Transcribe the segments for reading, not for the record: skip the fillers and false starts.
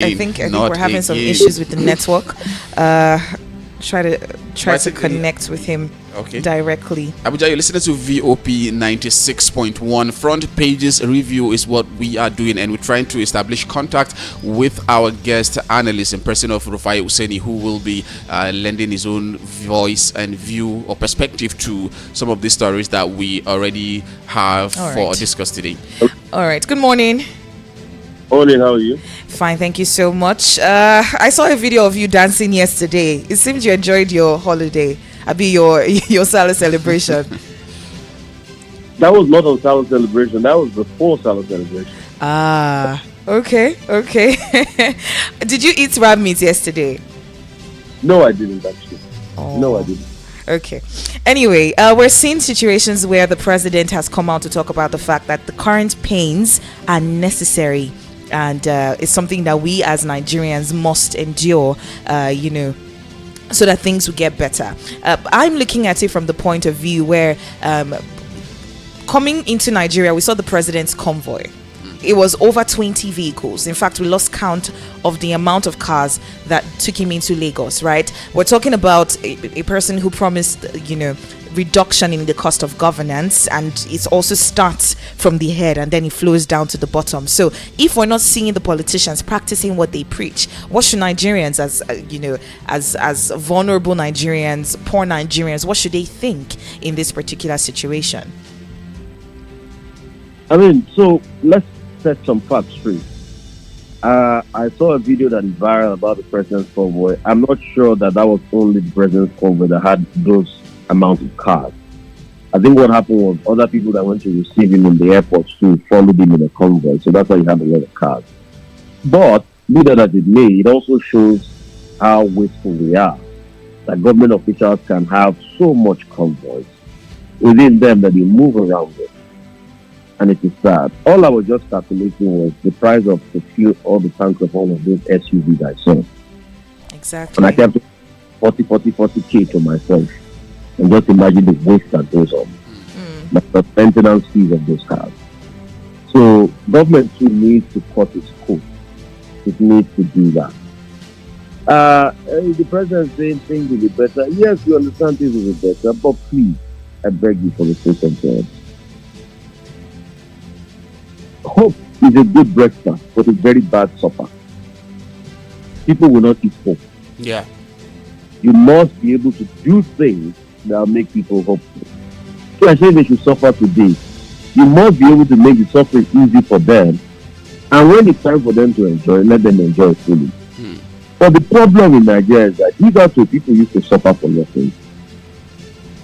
I think Not we're having some again. issues with the network. Try to connect with him Okay. directly. Abuja, you're listening to VOP 96.1. Front pages review is what we are doing, and we're trying to establish contact with our guest analyst in person of Rufai Osani, who will be lending his own voice and view or perspective to some of the stories that we already have All for right. discuss today. All right. Good morning. Morning, how are you? Fine, thank you so much. I saw a video of you dancing yesterday. It seems you enjoyed your holiday. Abi your Salah celebration. That was not on Salad celebration. That was before Salad celebration. Okay. Did you eat ram meat yesterday? No, I didn't actually. Oh. No, I didn't. Okay. Anyway, we're seeing situations where the president has come out to talk about the fact that the current pains are necessary, and it's something that we as Nigerians must endure, so that things will get better. I'm looking at it from the point of view where coming into Nigeria, we saw the president's convoy. It was over 20 vehicles. In fact, we lost count of the amount of cars that took him into Lagos, right? We're talking about a person who promised, reduction in the cost of governance, and it also starts from the head and then it flows down to the bottom. So if we're not seeing the politicians practicing what they preach, what should Nigerians, as vulnerable Nigerians, poor Nigerians, what should they think in this particular situation? I mean, so let's set some facts straight. I saw a video that is viral about the president's convoy. I'm not sure that was only the president's convoy that had those amount of cars. I think what happened was other people that went to receive him in the airport too followed him in a convoy. So that's why you have a lot of cars. But be that as it may, it also shows how wasteful we are. That government officials can have so much convoys within them that they move around it. And it is sad. All I was just calculating was the price of the fuel, all the tanks of all of those SUVs I saw. Exactly. And I kept 40K to myself. And just imagine the waste that goes on. Like the maintenance fees of those cars. So government too needs to cut its cost. It needs to do that. The president saying things will be better. Yes, we understand things will be better, but please, I beg you for the sake of God. Hope is a good breakfast, but a very bad supper. People will not eat hope. Yeah. You must be able to do things that will make people hopeful. So I say they should suffer today. You must be able to make the suffering easy for them. And when it's time for them to enjoy, let them enjoy fully. But the problem in Nigeria is that hitherto people used to suffer for nothing.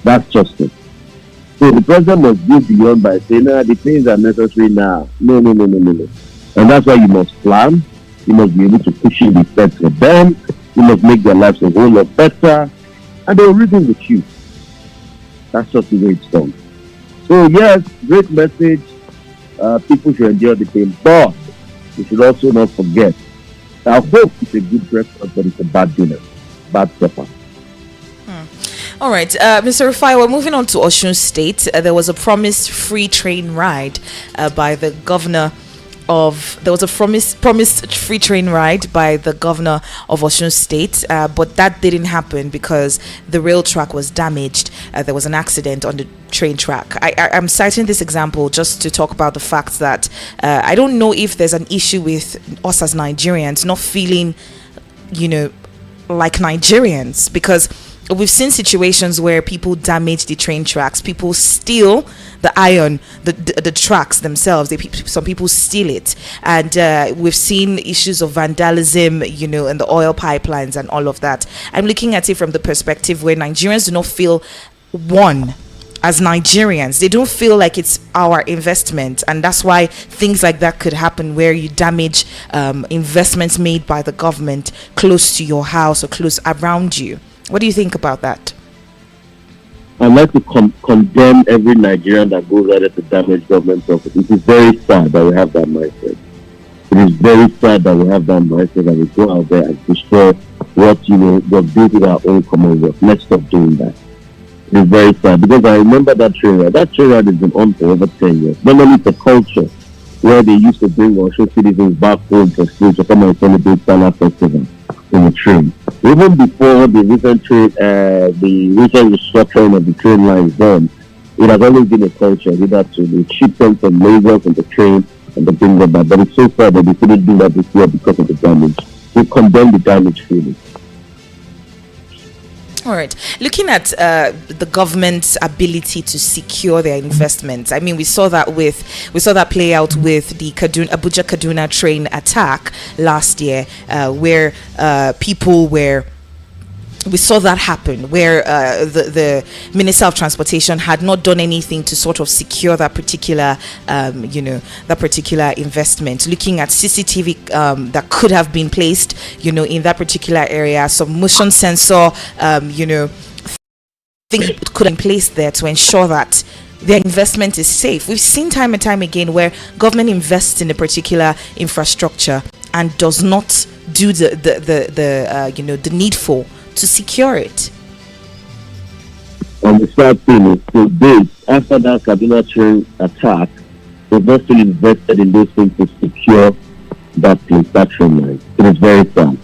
That's just it. So the president must go beyond by saying, the things are necessary now. No. And that's why you must plan. You must be able to cushion the steps for them. You must make their lives a whole lot better. And they'll reason with you. That's just the way it's done. So yes, great message. People should endure the pain. But we should also not forget that hope is a good breakfast, but it's a bad dinner. Bad supper. All right, Mr. Rufai, we're moving on to Osun State. There was a promised free train ride by the governor of. There was a promised free train ride by the governor of Osun State, but that didn't happen because the rail track was damaged. There was an accident on the train track. I'm citing this example just to talk about the fact that I don't know if there's an issue with us as Nigerians not feeling, like Nigerians, because we've seen situations where people damage the train tracks, people steal the iron, the tracks themselves. Some people steal it, and we've seen issues of vandalism, and the oil pipelines and all of that. I'm looking at it from the perspective where Nigerians do not feel one as Nigerians. They don't feel like it's our investment, and that's why things like that could happen, where you damage investments made by the government close to your house or close around you. What do you think about that? I'd like to condemn every Nigerian that goes out there to damage government property. It is very sad that we have that mindset. It is very sad that we have that mindset that we go out there and destroy what was built in our own commonwealth. Let's stop doing that. It is very sad because I remember that train ride. That train ride has been on for over 10 years. Normally it's a culture where they used to bring Osho citizens back home for school to come and celebrate Salah Festival in the train. Even before the recent restructuring of the train lines done, it has always been a culture either to the ship them from Lagos on the train and the bring them back. But it's so sad that they couldn't do that this year because of the damage. We condemn the damage fully. All right. Looking at the government's ability to secure their investments, I mean, we saw that play out with the Abuja Kaduna train attack last year, where we saw that happen, where the Minister of Transportation had not done anything to sort of secure that particular, investment. Looking at CCTV that could have been placed, in that particular area, some motion sensor, things could have been placed there to ensure that their investment is safe. We've seen time and time again where government invests in a particular infrastructure and does not do the needful to secure it. And the sad thing is, to date, after that Kaduna train attack, they've not still invested in those things to secure that place, that train line. It is very sad.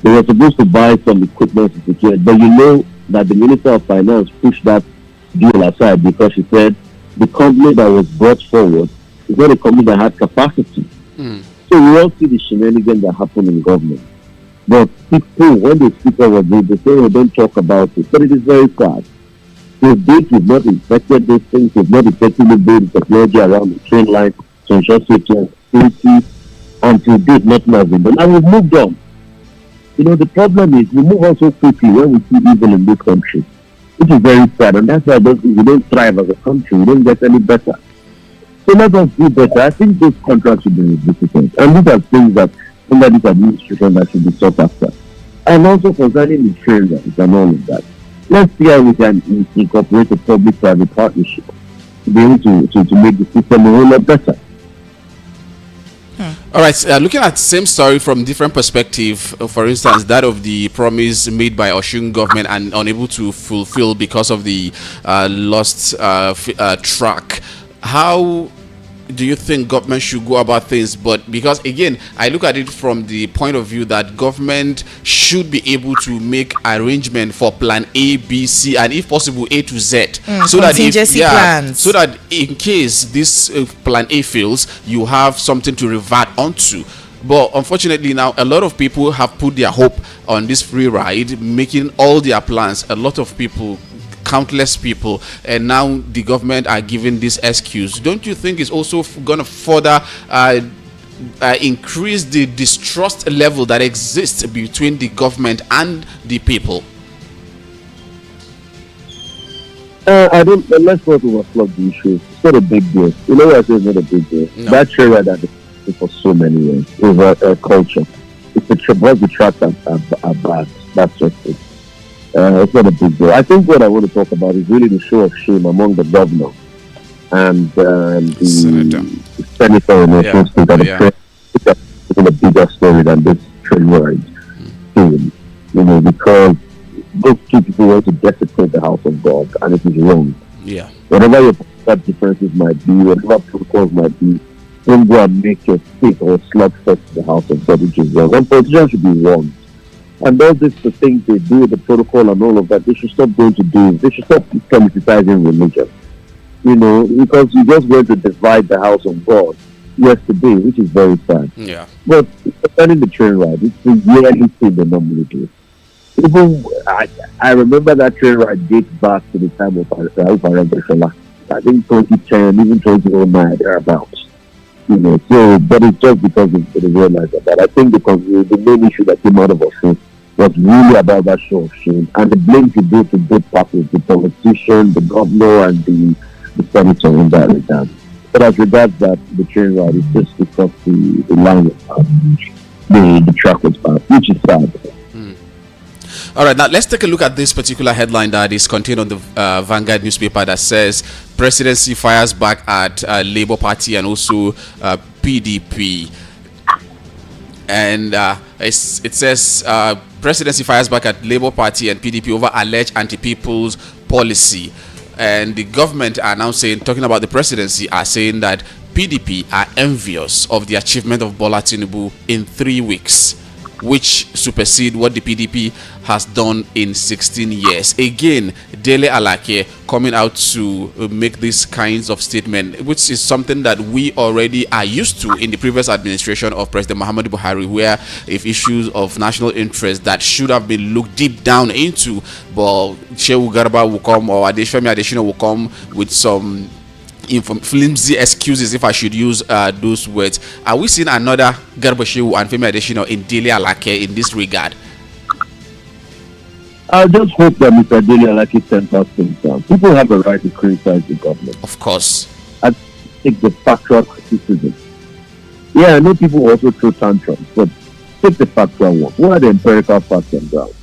They were supposed to buy some equipment to secure it, but you know that the Minister of Finance pushed that deal aside because she said the company that was brought forward is not a company that had capacity. So we all see the shenanigans that happen in government. But people, when they speak about it, they say, don't talk about it. But it is very sad. To date, we've not inspected those things. We've not effectively built the technology around the train line to ensure safety and security. Until date, nothing has been done. And we've moved on. The problem is we move on so quickly when we see evil in this country, which is very sad. And that's why we don't thrive as a country. We don't get any better. So let us do better. I think those contracts should be revisited. And these are things that under this administration that should be sought after. And also concerning the train rides and all of that. Let's see how we can incorporate a public-private partnership to be able to make the system a whole lot better. All right, looking at the same story from different perspective, for instance, that of the promise made by Osun government and unable to fulfill because of the lost track. How do you think government should go about things? But because again, I look at it from the point of view that government should be able to make arrangement for plan A, B, C, and if possible A to Z, so that in case this plan A fails, you have something to revert onto. But unfortunately now a lot of people have put their hope on this free ride, making all their plans. A lot of people, countless people, and now the government are giving this excuse. Don't you think it's also going to further increase the distrust level that exists between the government and the people? I don't. Let's not overflow the issue. It's not a big deal. You know what I say? It's not a big deal. No. That trade ride has been for so many years. It's a culture. It's the tracks are bad. That's just it. It's not a big deal. I think what I want to talk about is really the show of shame among the governor and the senator in Osun State that it's a bigger story than this train ride thing. Because those two people want to desecrate the house of God, and it is wrong. Yeah. Whatever your differences might be, whatever protocols might be, don't go and make your state or slugfest to the house of God, which is wrong. And politicians should be wrong. And all this, the things they do, the protocol and all of that, they should stop going to do. They should stop politicizing religion. Because you just went to divide the house of God yesterday, which is very sad. Yeah. But concerning the train ride, it's the yearly thing they normally do. Even I remember that train ride dates back to the time of Rufai. I think 2010, even 2009, thereabouts. So, but it's just because they realized that. I think the main issue that came out of Osun was really about that show of shame, and the blame should go to both parties, the politician, the governor, and the senator in that regard. But as regards that, the train ride is just because the line was bad, the track was bad, which is sad. All right, now let's take a look at this particular headline that is contained on the Vanguard newspaper that says presidency fires back at Labour Party and also PDP. And it says presidency fires back at Labour Party and PDP over alleged anti-people's policy. And the government are now saying, talking about the presidency, are saying that PDP are envious of the achievement of Bola Tinubu in 3 weeks, which supersede what the PDP has done in 16 years. Again, Dele Alake coming out to make these kinds of statements, which is something that we already are used to in the previous administration of President Muhammadu Buhari, where if issues of national interest that should have been looked deep down into, but Shehu Garba will come or Adeshfemi Adeshina will come with some flimsy excuses, if I should use those words. Are we seeing another Garba Shehu and Femi Adeshina in Dele Alake in this regard? I just hope that Mr. Dele Alake tempers things down. People have a right to criticize the government. Of course. I take the factual criticism. Yeah, I know people also throw tantrums, but take the factual one. What are the empirical facts and grounds?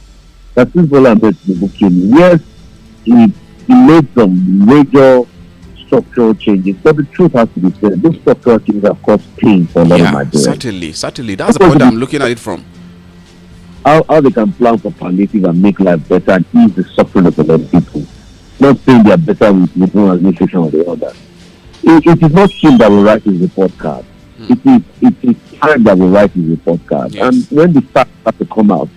That since Bola Tinubu came, yes, he made some major structural changes, but the truth has to be said, those structural changes have caused pain for a lot of Nigerians. Certainly. That's the point I'm looking at it from. How they can plan for palliative and make life better and ease the suffering of a lot of people. Not saying they are better with one administration or the other. It is not him that will write his report card. It is time that will write his report card. Yes. And when the facts start to come out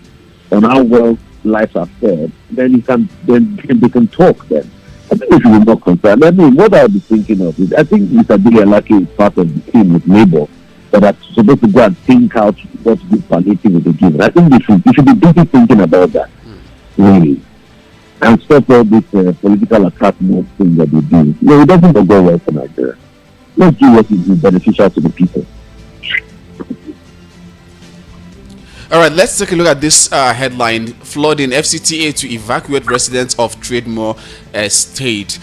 on how well lives are fared, then they can talk then. I think we should be more concerned. I mean, what I'll be thinking of is, I think Mr. Dele Alake is part of the team with Labour that are supposed to go and think out what good palliative will be given. I think they should be busy thinking about that, really, and stop all this political attack mode thing that they do. No, it doesn't go well for Nigeria. Let's do what is beneficial to the people. All right, let's take a look at this headline: flooding, FCTA to evacuate residents of Trademore Estate.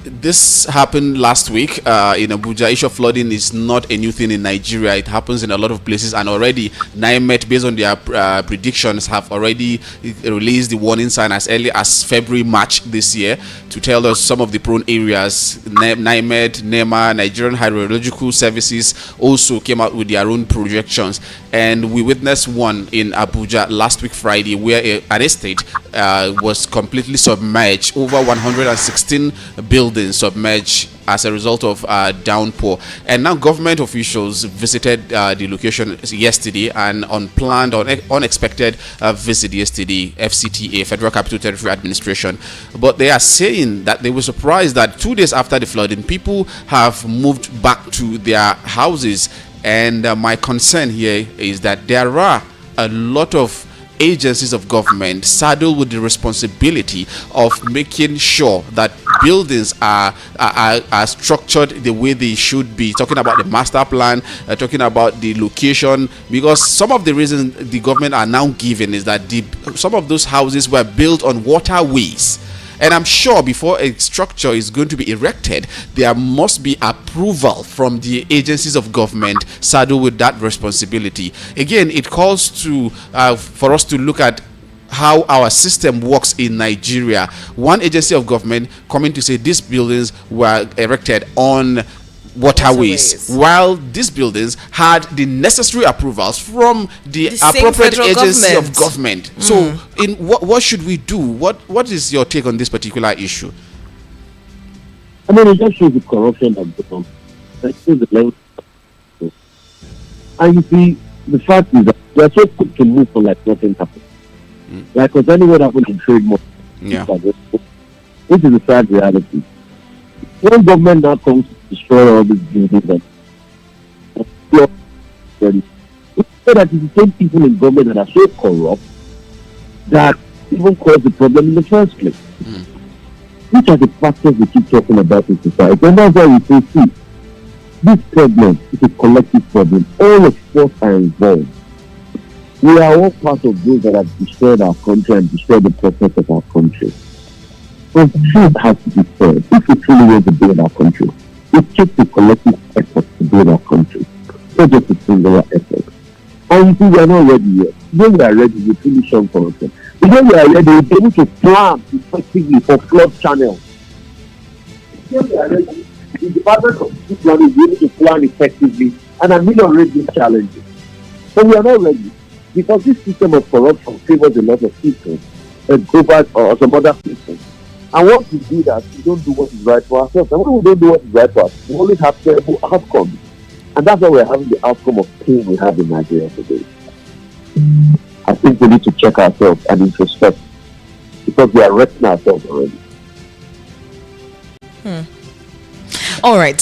This happened last week in Abuja. Issue of flooding is not a new thing in Nigeria. It happens in a lot of places, and already NIMET, based on their predictions, have already released the warning sign as early as February, March this year to tell us some of the prone areas. NIMET, NEMA, Nigerian Hydrological Services also came out with their own projections, and we witnessed one in Abuja last week Friday, where an estate was completely submerged. Over 116 buildings submerged as a result of downpour, and now government officials visited the location yesterday. An unplanned or unexpected visit yesterday, FCTA, Federal Capital Territory Administration, but they are saying that they were surprised that 2 days after the flooding, people have moved back to their houses. And my concern here is that there are a lot of agencies of government saddled with the responsibility of making sure that buildings are structured the way they should be. Talking about the master plan, talking about the location, because some of the reasons the government are now giving is that some of those houses were built on waterways. And I'm sure before a structure is going to be erected, there must be approval from the agencies of government saddled with that responsibility. Again, it calls to for us to look at how our system works in Nigeria. One agency of government coming to say these buildings were erected on waterways, while these buildings had the necessary approvals from the appropriate agency of government. So in what should we do? What is your take on this particular issue? I mean, it just shows the corruption of the government. The level. And you see, the fact is that they are so quick to move for like nothing happened. Like Osani, what happened in trade more. Yeah. This is the sad reality. When government now comes to destroy all these buildings and so that it's the same people in government that are so corrupt that even cause the problem in the first place. Which are the factors we keep talking about in society? And that's why we say, see, this problem is a collective problem. All of us are involved. We are all part of those that have destroyed our country and destroyed the purpose of our country. But the truth has to be said. If we truly want to build our country, it takes a collective effort to build our country, not just a singular effort. And you see, we are not ready yet. When we are ready, we truly show corruption. When we are ready, we'll be able to plan effectively for flood channels. When we are ready, the Department of City Planning will be able to plan effectively and ameliorate these challenges. But we are not ready because this system of corruption favors a lot of people and over or some other people. And once we do that, we don't do what is right for ourselves. And when we don't do what is right for us, we always have terrible outcomes. And that's why we're having the outcome of pain we have in Nigeria today. I think we need to check ourselves and introspect, because we are wrecking ourselves already. All right,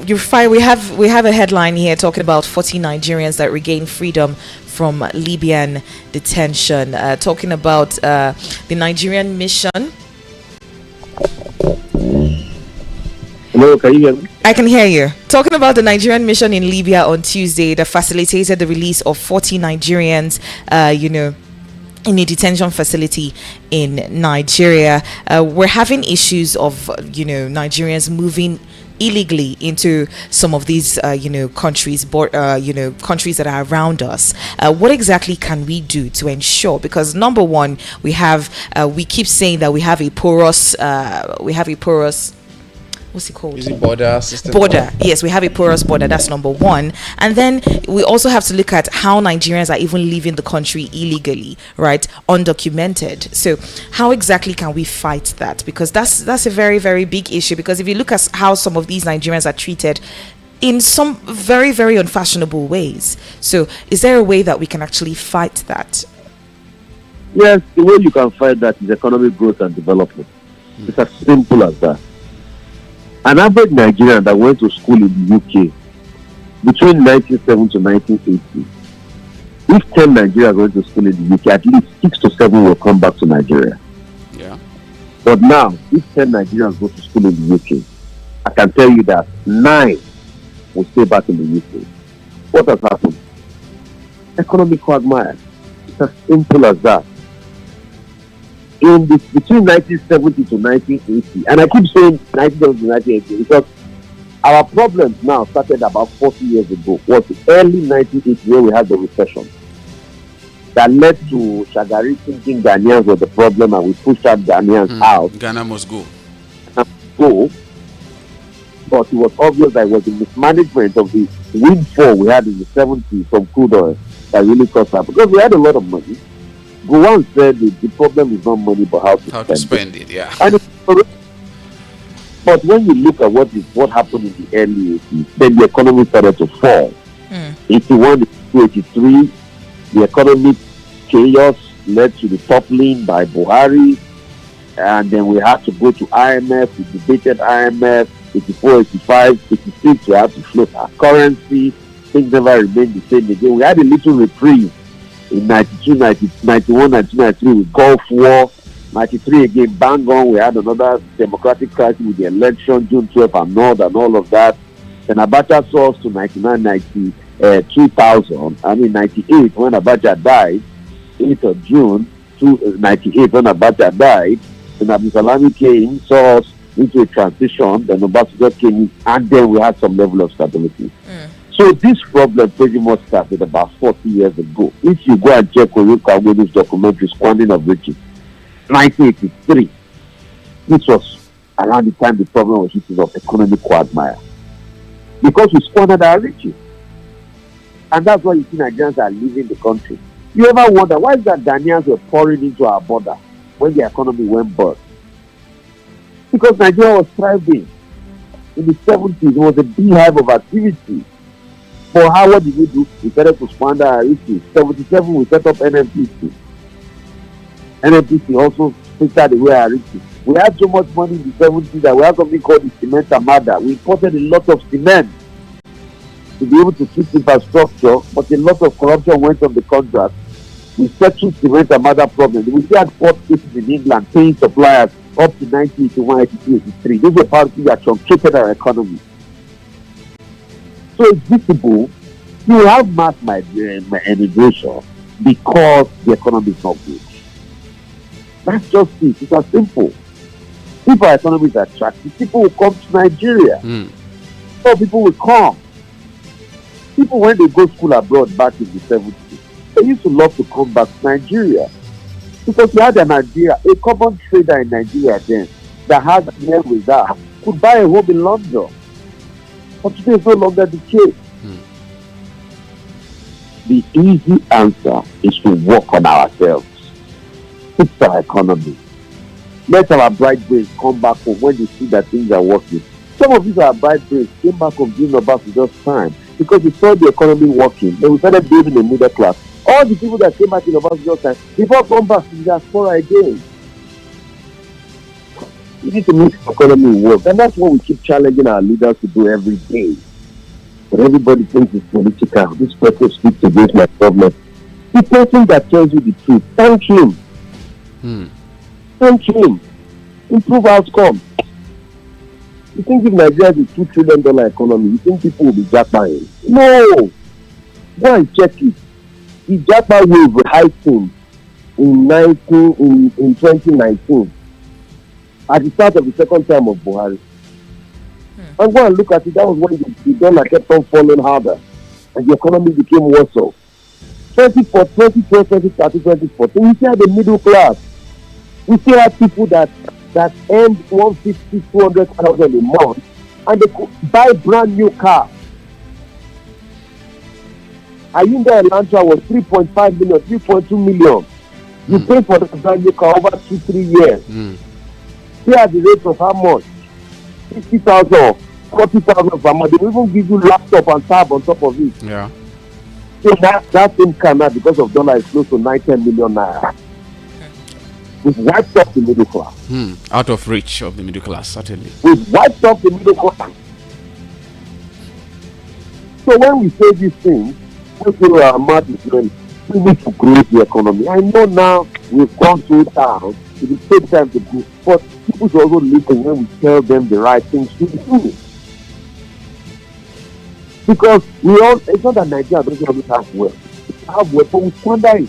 you're fine. We have a headline here talking about 40 Nigerians that regain freedom from Libyan detention. Talking about the Nigerian mission. Hello, can you hear me? I can hear you. Talking about the Nigerian mission in Libya on Tuesday that facilitated the release of 40 Nigerians, in a detention facility in Nigeria. We're having issues of, Nigerians moving illegally into some of these, countries, countries that are around us. What exactly can we do to ensure? Because number one, we keep saying that we have a porous, what's it called? Is it border system? Border. Yes, we have a porous border. That's number one. And then we also have to look at how Nigerians are even leaving the country illegally, right? Undocumented. So how exactly can we fight that? Because that's a very, very big issue. Because if you look at how some of these Nigerians are treated in some very, very unfashionable ways. So is there a way that we can actually fight that? Yes, the way you can fight that is economic growth and development. It's as simple as that. An average Nigerian that went to school in the UK between 1970 to 1980, if 10 Nigerians went to school in the UK, at least 6 to 7 will come back to Nigeria. Yeah. But now, if 10 Nigerians go to school in the UK, I can tell you that 9 will stay back in the UK. What has happened? Economic quagmire. It's as simple as that. Between 1970 to 1980, and I keep saying 1970 to 1980 because our problems now started about 40 years ago. Was the early 1980s where we had the recession that led to Shagari thinking Ghanaians were the problem, and we pushed out Ghanaians out. Ghana must go. But it was obvious that it was the mismanagement of the windfall we had in the 70s from crude oil that really caused that, because we had a lot of money. Gowon said the problem is not money but how to spend it. Yeah. And but when you look at what happened in the early 80s, then the economy started to fall. 81 to 83, the economic chaos led to the toppling by Buhari, and then we had to go to IMF. We debated IMF. 84, 85, 86, we had to float our currency. Things never remained the same again. We had a little reprieve in 92, 91, 92, 93 with Gulf War. 93 again, bang on, we had another democratic crisis with the election, June 12 and all of that. Then Abacha saw us to 99, 90, 2000, 98 when Abacha died, 8th of June, 98 when Abacha died. Then Abu Salami came, saw us into a transition, then Obasanjo came in, and then we had some level of stability. So this problem pretty much started about 40 years ago. If you go and check with this documentary, Squandering of Riches, 1983, this was around the time the problem was hitting of economic quagmire. Because we squandered our riches. And that's why you see Nigerians are leaving the country. You ever wonder why is that Ghanaians were pouring into our border when the economy went bust? Because Nigeria was thriving. In the 70s, it was a beehive of activity. For what did we do? We started to squander our riches. 77, we set up NMPC. NMPC also filtered away our riches. We had so much money in the 70s that we had something called the cement armada. We imported a lot of cement to be able to fix infrastructure, but a lot of corruption went on the contract. We settled cement armada problem. We still had court cases in England paying suppliers up to 1981, 82, 83. Those were policies that truncated our economy. So it's visible. You have mass immigration because the economy is not good. That's just it. It's as simple. If our economy is attractive, people will come to Nigeria. So people will come. People, when they go school abroad back in the 70s, they used to love to come back to Nigeria. Because we had a common trader in Nigeria then that had a reserve could buy a home in London. But today is no longer the case. The easy answer is to work on ourselves, fix our economy, Let our bright brains come back home when they see that things are working. Some of these our bright brains came back home during Obasanjo's time because they saw the economy working. Then we started building a middle class. All the people that came back in Obasanjo's time, before come back to the diaspora again. We need to make the economy work, and that's what we keep challenging our leaders to do every day. But everybody thinks it's political. This person speaks against my government. The person that tells you the truth, thank him. Thank him. Improve outcome. You think if Nigeria is a $2 trillion economy, you think people will be jackpotting? No. Go and check it. The jackpot wave heightened in 2019 at the start of the second term of Buhari. And go and look at it. That was when the dollar kept on falling harder and the economy became worse off. 2012, 2013, 2014, we still had the middle class. We still had people that earned 150, 200,000 a month and they could buy brand new cars. Hyundai Elantra was 3.5 million, 3.2 million. You pay for the brand new car over 2-3 years. Here are the rates of how much? 50,000, 40,000 per month. They even give you laptop and tab on top of it. Yeah. So that same car now, because of dollar, is close to 9-10 million naira. We've wiped off the middle class. Out of reach of the middle class, certainly. We've wiped off the middle class. So when we say these things, we feel our mouth is ready. We need to grow the economy. I know now we've gone through town. It will take time to grow. But people should also listen when we tell them the right things to do. Because it's not that Nigeria doesn't always have wealth. We have wealth, but we squander it.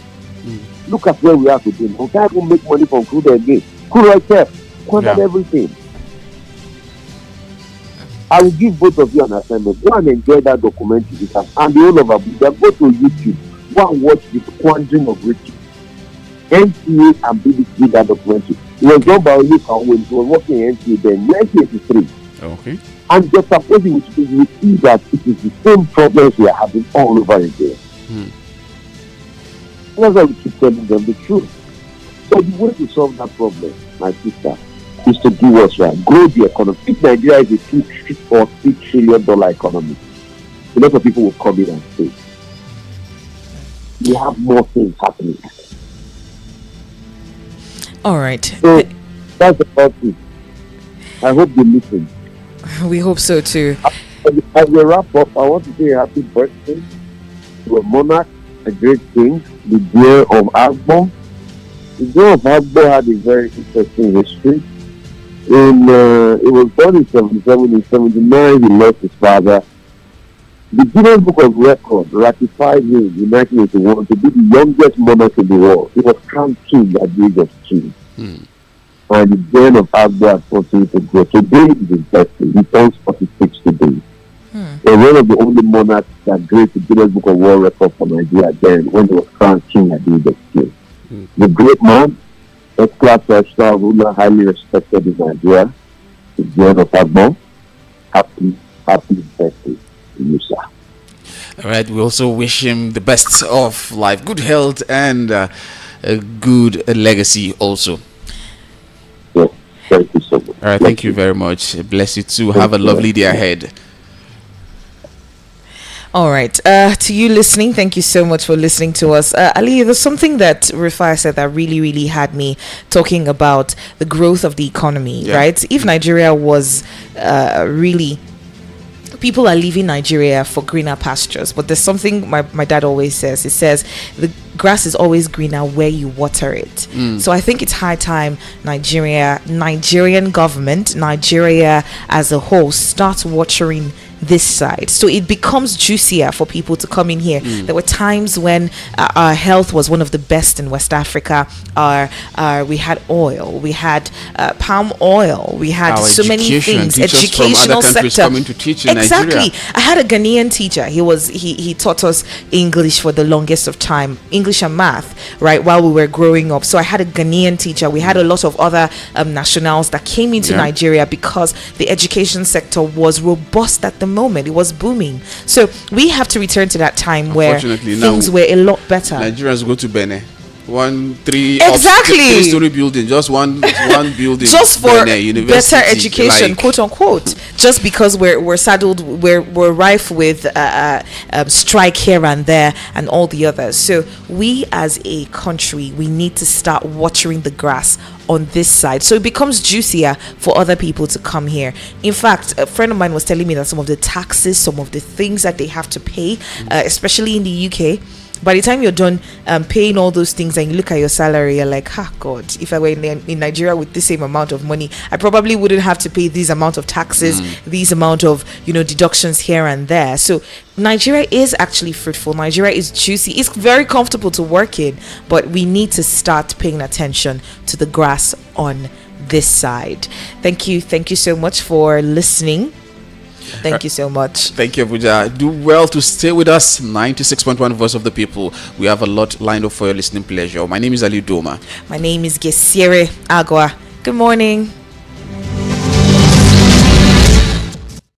Look at where we are today. We can't even make money from crude again. Crude oil theft, squandered everything. I will give both of you an assignment. Go and enjoy that documentary and the whole of Abuja. Go to YouTube. Go and watch the squandering of riches. NTA and BBC did that documentary. It was done by Rufai when he was working in NTA then, 1983. Okay. And just supposing we see that it is the same problems we are having all over again. That's why we keep telling them the truth. So the way to solve that problem, my sister, is to do what's right. Grow the economy. If Nigeria is a $2 or $3 trillion economy, a lot of people will come in and say, we have more things happening. All right. So that's about it. I hope you listen. We hope so too. As we wrap up, I want to say a happy birthday to a monarch, a great king, the dear of Agbo. The dear of Agbo had a very interesting history. He was born in 77. In 79, he lost his father. The Guinness Book of Records ratified him in 1981 to be the youngest monarch in the world. He was crowned king at the age of 2. And the reign of Agbo has continued to grow. Today is his birthday. He turns 46 today. He was one of the only monarchs that graced the Guinness Book of World Records for Nigeria then when he was crowned king at the age of 2. The great man, first-class lifestyle ruler, highly respected in Nigeria, the reign of Agbo. Happy birthday to you, sir. All right. We also wish him the best of life, good health, and a good legacy also. Yes, thank you so much. All right. Thank you very much. Bless you too. Have a lovely day ahead. All right. To you listening, thank you so much for listening to us. Ali, there's something that Rufai said that really, really had me talking about the growth of the economy, right? If Nigeria was really... People are leaving Nigeria for greener pastures, but there's something my dad always says. He says the grass is always greener where you water it. So I think it's high time Nigerian government, Nigeria as a whole, starts watering this side, so it becomes juicier for people to come in here. There were times when our health was one of the best in West Africa. We had oil, we had palm oil, we had so many things. Educational sector coming to teach in exactly. Nigeria. I had a Ghanaian teacher. He taught us English for the longest of time, English and math, right, while we were growing up. So I had a Ghanaian teacher. We had a lot of other nationals that came into Nigeria because the education sector was robust at the moment. It was booming. So we have to return to that time where things were a lot better. Nigerians go to Benin. Exactly. three-story building, just one building, just for better education, like, quote unquote. Just because we're saddled, we're rife with strike here and there and all the others. So we as a country, we need to start watering the grass on this side, so it becomes juicier for other people to come here. In fact, a friend of mine was telling me that some of the taxes, some of the things that they have to pay, especially in the UK, by the time you're done paying all those things and you look at your salary, you're like, God, if I were in Nigeria with the same amount of money, I probably wouldn't have to pay this amount of taxes, these amount of deductions here and there. So Nigeria is actually fruitful. Nigeria is juicy. It's very comfortable to work in, but we need to start paying attention to the grass on this side. Thank you so much for listening. Thank you so much. Thank you, Abuja. Do well to stay with us. 96.1 Voice of the People. We have a lot lined up for your listening pleasure. My name is Ali Doma. My name is Gesire Agua. Good morning.